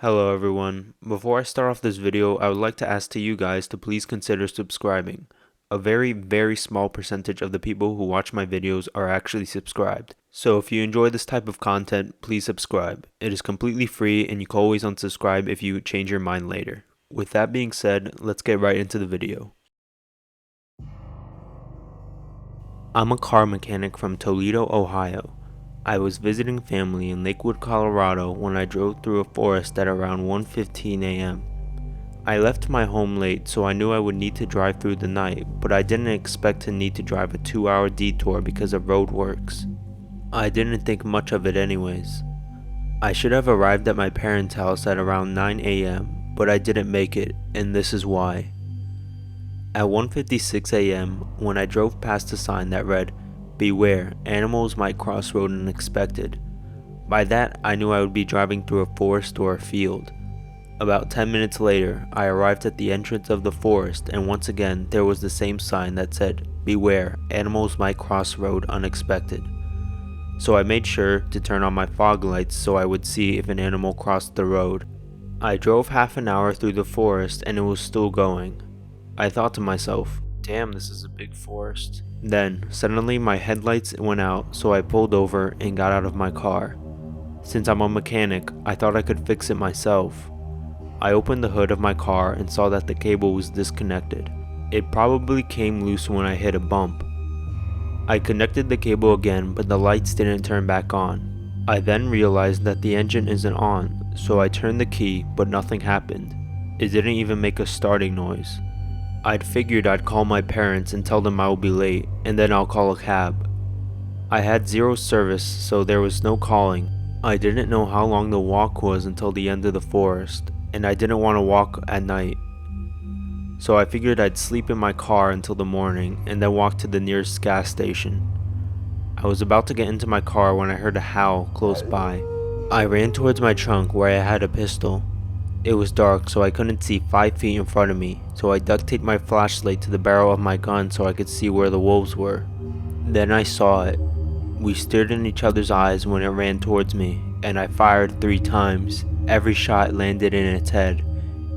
Hello everyone. Before I start off this video, I would like to ask to you guys to please consider subscribing. A very small percentage of the people who watch my videos are actually subscribed. So if you enjoy this type of content, please subscribe. It is completely free and you can always unsubscribe if you change your mind later. With that being said, let's get right into the video. I'm a car mechanic from Toledo, Ohio. I was visiting family in Lakewood, Colorado when I drove through a forest at around 1:15 a.m. I left my home late, so I knew I would need to drive through the night, but I didn't expect to need to drive a 2-hour detour because of roadworks. I didn't think much of it anyways. I should have arrived at my parents' house at around 9 a.m., but I didn't make it, and this is why. At 1:56 a.m., when I drove past a sign that read, "Beware, animals might cross road unexpected." By that, I knew I would be driving through a forest or a field. About 10 minutes later, I arrived at the entrance of the forest and once again there was the same sign that said, "Beware, animals might cross road unexpected." So I made sure to turn on my fog lights so I would see if an animal crossed the road. I drove half an hour through the forest and it was still going. I thought to myself, damn, this is a big forest. Then, suddenly my headlights went out, so I pulled over and got out of my car. Since I'm a mechanic, I thought I could fix it myself. I opened the hood of my car and saw that the cable was disconnected. It probably came loose when I hit a bump. I connected the cable again, but the lights didn't turn back on. I then realized that the engine isn't on, so I turned the key, but nothing happened. It didn't even make a starting noise. I'd figured I'd call my parents and tell them I will be late, and then I'll call a cab. I had zero service, so there was no calling. I didn't know how long the walk was until the end of the forest, and I didn't want to walk at night. So I figured I'd sleep in my car until the morning, and then walk to the nearest gas station. I was about to get into my car when I heard a howl close by. I ran towards my trunk where I had a pistol. It was dark, so I couldn't see 5 feet in front of me, so I duct taped my flashlight to the barrel of my gun so I could see where the wolves were. Then I saw it. We stared in each other's eyes when it ran towards me, and I fired 3 times. Every shot landed in its head,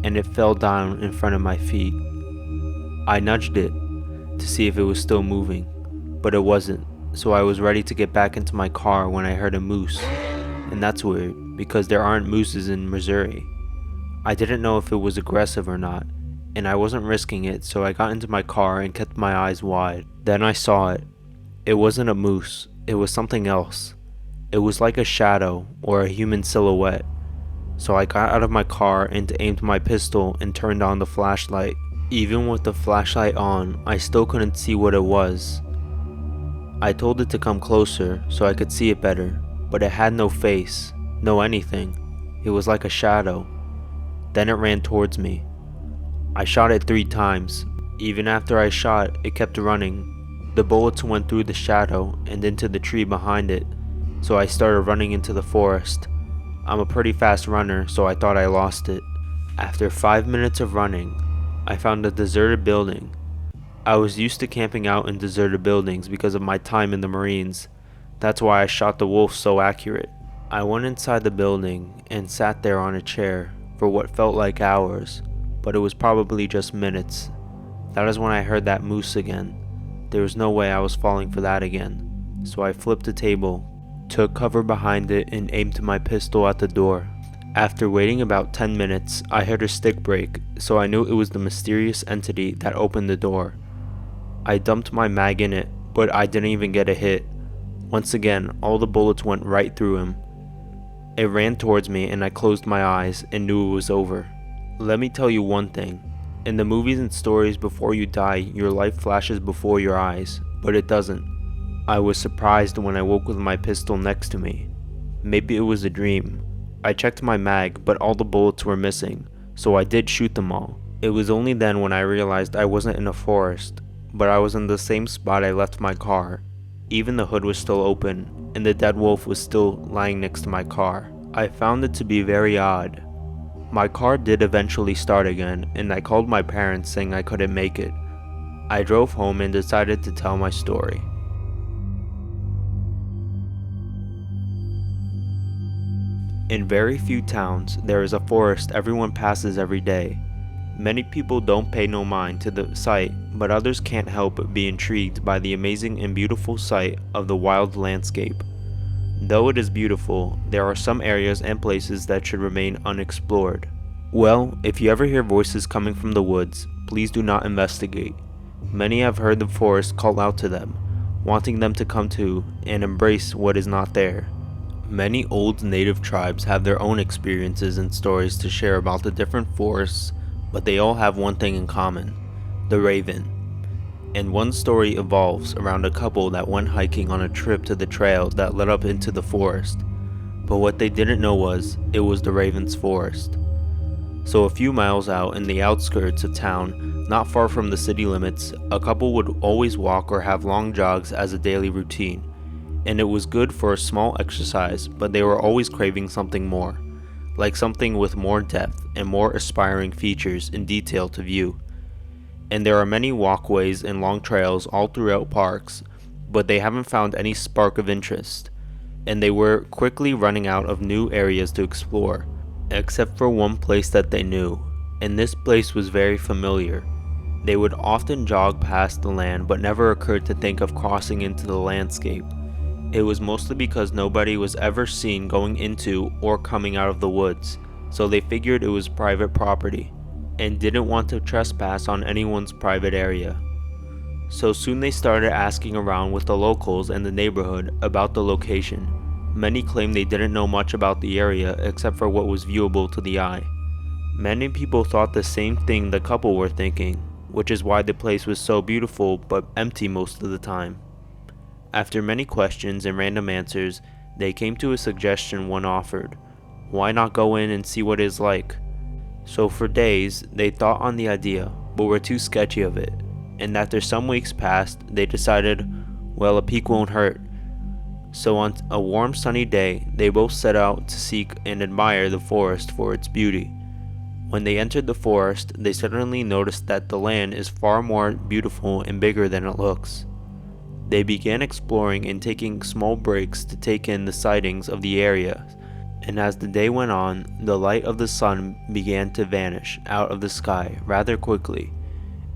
and it fell down in front of my feet. I nudged it to see if it was still moving, but it wasn't, so I was ready to get back into my car when I heard a moose. And that's weird, because there aren't mooses in Missouri. I didn't know if it was aggressive or not, and I wasn't risking it, so I got into my car and kept my eyes wide. Then I saw it. It wasn't a moose, it was something else. It was like a shadow or a human silhouette. So I got out of my car and aimed my pistol and turned on the flashlight. Even with the flashlight on, I still couldn't see what it was. I told it to come closer so I could see it better, but it had no face, no anything. It was like a shadow. Then it ran towards me. I shot it 3 times. Even after I shot, it kept running. The bullets went through the shadow and into the tree behind it, so I started running into the forest. I'm a pretty fast runner, so I thought I lost it. After 5 minutes of running, I found a deserted building. I was used to camping out in deserted buildings because of my time in the Marines. That's why I shot the wolf so accurate. I went inside the building and sat there on a chair for what felt like hours, but it was probably just minutes. That is when I heard that moose again. There was no way I was falling for that again, so I flipped the table, took cover behind it, and aimed my pistol at the door. After waiting about 10 minutes, I heard a stick break, so I knew it was the mysterious entity that opened the door. I dumped my mag in it, but I didn't even get a hit. Once again, all the bullets went right through him. It ran towards me and I closed my eyes and knew it was over. Let me tell you one thing. In the movies and stories, before you die, your life flashes before your eyes, but it doesn't. I was surprised when I woke with my pistol next to me. Maybe it was a dream. I checked my mag, but all the bullets were missing, so I did shoot them all. It was only then when I realized I wasn't in a forest, but I was in the same spot I left my car. Even the hood was still open, and the dead wolf was still lying next to my car. I found it to be very odd. My car did eventually start again, and I called my parents saying I couldn't make it. I drove home and decided to tell my story. In very few towns, there is a forest everyone passes every day. Many people don't pay no mind to the sight, but others can't help but be intrigued by the amazing and beautiful sight of the wild landscape. Though it is beautiful, there are some areas and places that should remain unexplored. Well, if you ever hear voices coming from the woods, please do not investigate. Many have heard the forest call out to them, wanting them to come to and embrace what is not there. Many old native tribes have their own experiences and stories to share about the different forests, but they all have one thing in common: the raven. And one story evolves around a couple that went hiking on a trip to the trail that led up into the forest. But what they didn't know was, it was the raven's forest. So a few miles out in the outskirts of town, not far from the city limits, a couple would always walk or have long jogs as a daily routine. And it was good for a small exercise, but they were always craving something more, like something with more depth and more aspiring features and detail to view. And there are many walkways and long trails all throughout parks, but they haven't found any spark of interest, and they were quickly running out of new areas to explore, except for one place that they knew, and this place was very familiar. They would often jog past the land but never occurred to think of crossing into the landscape. It was mostly because nobody was ever seen going into or coming out of the woods, so they figured it was private property, and didn't want to trespass on anyone's private area. So soon they started asking around with the locals in the neighborhood about the location. Many claimed they didn't know much about the area except for what was viewable to the eye. Many people thought the same thing the couple were thinking, which is why the place was so beautiful but empty most of the time. After many questions and random answers, they came to a suggestion one offered. Why not go in and see what it is like? So for days, they thought on the idea, but were too sketchy of it, and after some weeks passed, they decided, well, a peek won't hurt. So on a warm sunny day, they both set out to seek and admire the forest for its beauty. When they entered the forest, they suddenly noticed that the land is far more beautiful and bigger than it looks. They began exploring and taking small breaks to take in the sightings of the area, and as the day went on, the light of the sun began to vanish out of the sky rather quickly,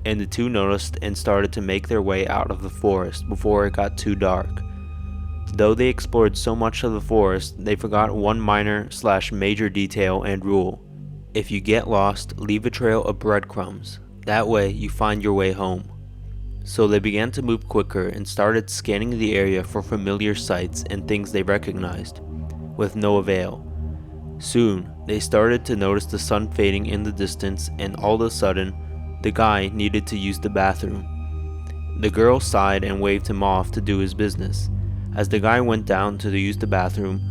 and the two noticed and started to make their way out of the forest before it got too dark. Though they explored so much of the forest, they forgot one minor/major detail and rule. If you get lost, leave a trail of breadcrumbs. That way you find your way home. So they began to move quicker and started scanning the area for familiar sights and things they recognized, with no avail. Soon, they started to notice the sun fading in the distance, and all of a sudden, the guy needed to use the bathroom. The girl sighed and waved him off to do his business. As the guy went down to use the bathroom,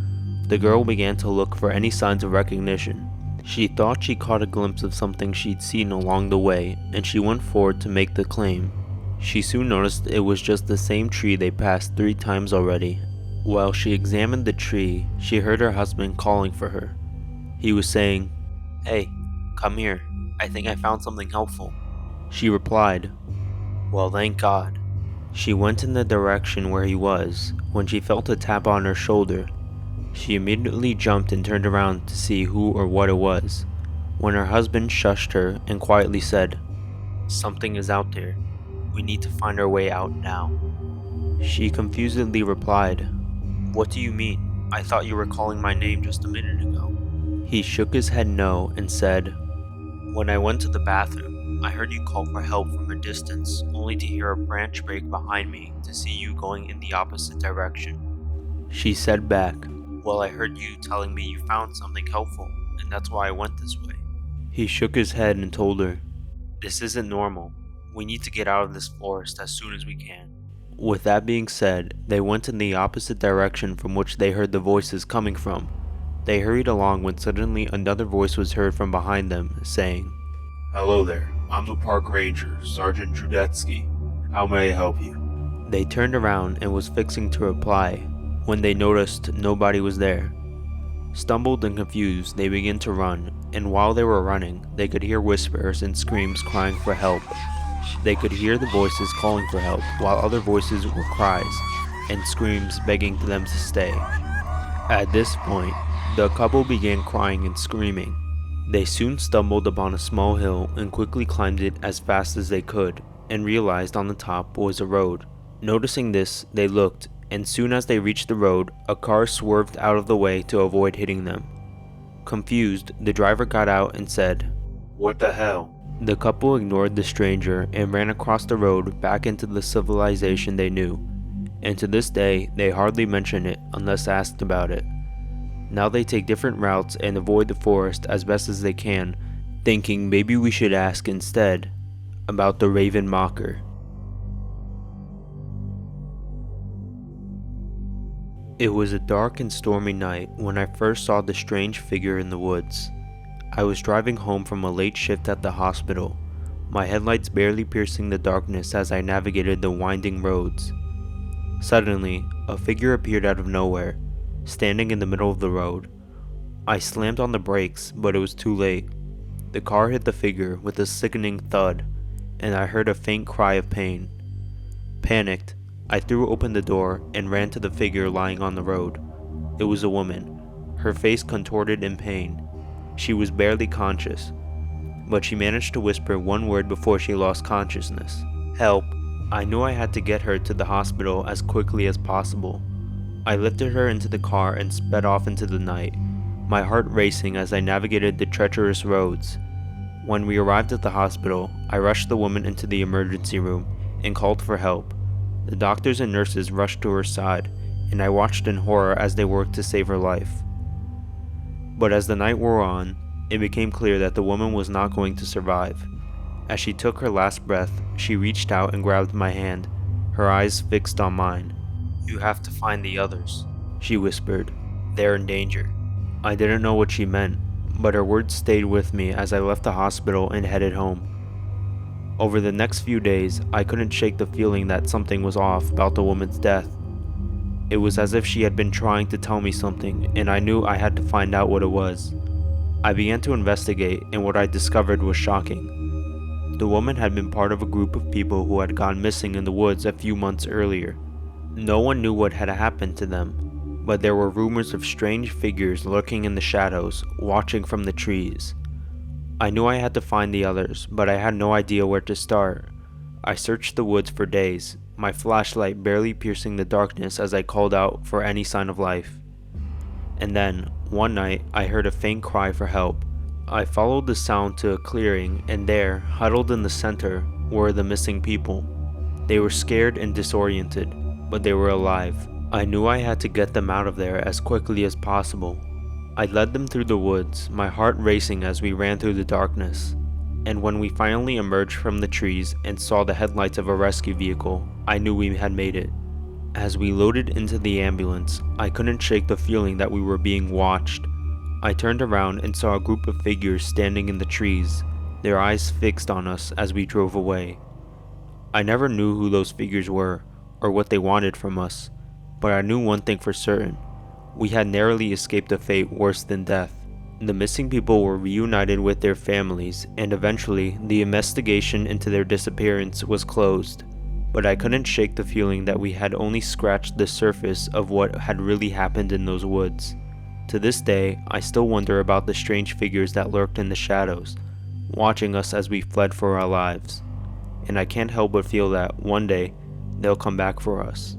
the girl began to look for any signs of recognition. She thought she caught a glimpse of something she'd seen along the way, and she went forward to make the claim. She soon noticed it was just the same tree they passed 3 times already. While she examined the tree, she heard her husband calling for her. He was saying, "Hey, come here. I think I found something helpful." She replied, "Well, thank God." She went in the direction where he was when she felt a tap on her shoulder. She immediately jumped and turned around to see who or what it was, when her husband shushed her and quietly said, "Something is out there. We need to find our way out now." She confusedly replied, "What do you mean? I thought you were calling my name just a minute ago." He shook his head no and said, "When I went to the bathroom, I heard you call for help from a distance, only to hear a branch break behind me to see you going in the opposite direction." She said back, "Well, I heard you telling me you found something helpful, and that's why I went this way." He shook his head and told her, "This isn't normal. We need to get out of this forest as soon as we can." With that being said, they went in the opposite direction from which they heard the voices coming from. They hurried along when suddenly another voice was heard from behind them, saying, "Hello there, I'm the park ranger, Sergeant Trudetsky. How may I help you?" They turned around and was fixing to reply when they noticed nobody was there. Stumbled and confused, they began to run, and while they were running, they could hear whispers and screams crying for help. They could hear the voices calling for help, while other voices were cries and screams begging them to stay. At this point, The couple began crying and screaming. They soon stumbled upon a small hill and quickly climbed it as fast as they could, and realized on the top was a road. Noticing this, they looked, and soon as they reached the road, a car swerved out of the way to avoid hitting them. Confused, the driver got out and said, "What the hell?" The couple ignored the stranger and ran across the road back into the civilization they knew, and to this day, they hardly mention it unless asked about it. Now they take different routes and avoid the forest as best as they can, thinking maybe we should ask instead about the Raven Mocker. It was a dark and stormy night when I first saw the strange figure in the woods. I was driving home from a late shift at the hospital, my headlights barely piercing the darkness as I navigated the winding roads. Suddenly, a figure appeared out of nowhere, standing in the middle of the road. I slammed on the brakes, but it was too late. The car hit the figure with a sickening thud, and I heard a faint cry of pain. Panicked, I threw open the door and ran to the figure lying on the road. It was a woman, her face contorted in pain. She was barely conscious, but she managed to whisper one word before she lost consciousness. "Help." I knew I had to get her to the hospital as quickly as possible. I lifted her into the car and sped off into the night, my heart racing as I navigated the treacherous roads. When we arrived at the hospital, I rushed the woman into the emergency room and called for help. The doctors and nurses rushed to her side, and I watched in horror as they worked to save her life. But as the night wore on, it became clear that the woman was not going to survive. As she took her last breath, she reached out and grabbed my hand, her eyes fixed on mine. "You have to find the others," she whispered. "They're in danger." I didn't know what she meant, but her words stayed with me as I left the hospital and headed home. Over the next few days, I couldn't shake the feeling that something was off about the woman's death. It was as if she had been trying to tell me something, and I knew I had to find out what it was. I began to investigate, and what I discovered was shocking. The woman had been part of a group of people who had gone missing in the woods a few months earlier. No one knew what had happened to them, but there were rumors of strange figures lurking in the shadows, watching from the trees. I knew I had to find the others, but I had no idea where to start. I searched the woods for days, my flashlight barely piercing the darkness as I called out for any sign of life. And then, one night, I heard a faint cry for help. I followed the sound to a clearing, and there, huddled in the center, were the missing people. They were scared and disoriented, but they were alive. I knew I had to get them out of there as quickly as possible. I led them through the woods, my heart racing as we ran through the darkness. And when we finally emerged from the trees and saw the headlights of a rescue vehicle, I knew we had made it. As we loaded into the ambulance, I couldn't shake the feeling that we were being watched. I turned around and saw a group of figures standing in the trees, their eyes fixed on us as we drove away. I never knew who those figures were, or what they wanted from us, but I knew one thing for certain. We had narrowly escaped a fate worse than death. The missing people were reunited with their families, and eventually, the investigation into their disappearance was closed. But I couldn't shake the feeling that we had only scratched the surface of what had really happened in those woods. To this day, I still wonder about the strange figures that lurked in the shadows, watching us as we fled for our lives. And I can't help but feel that one day, they'll come back for us.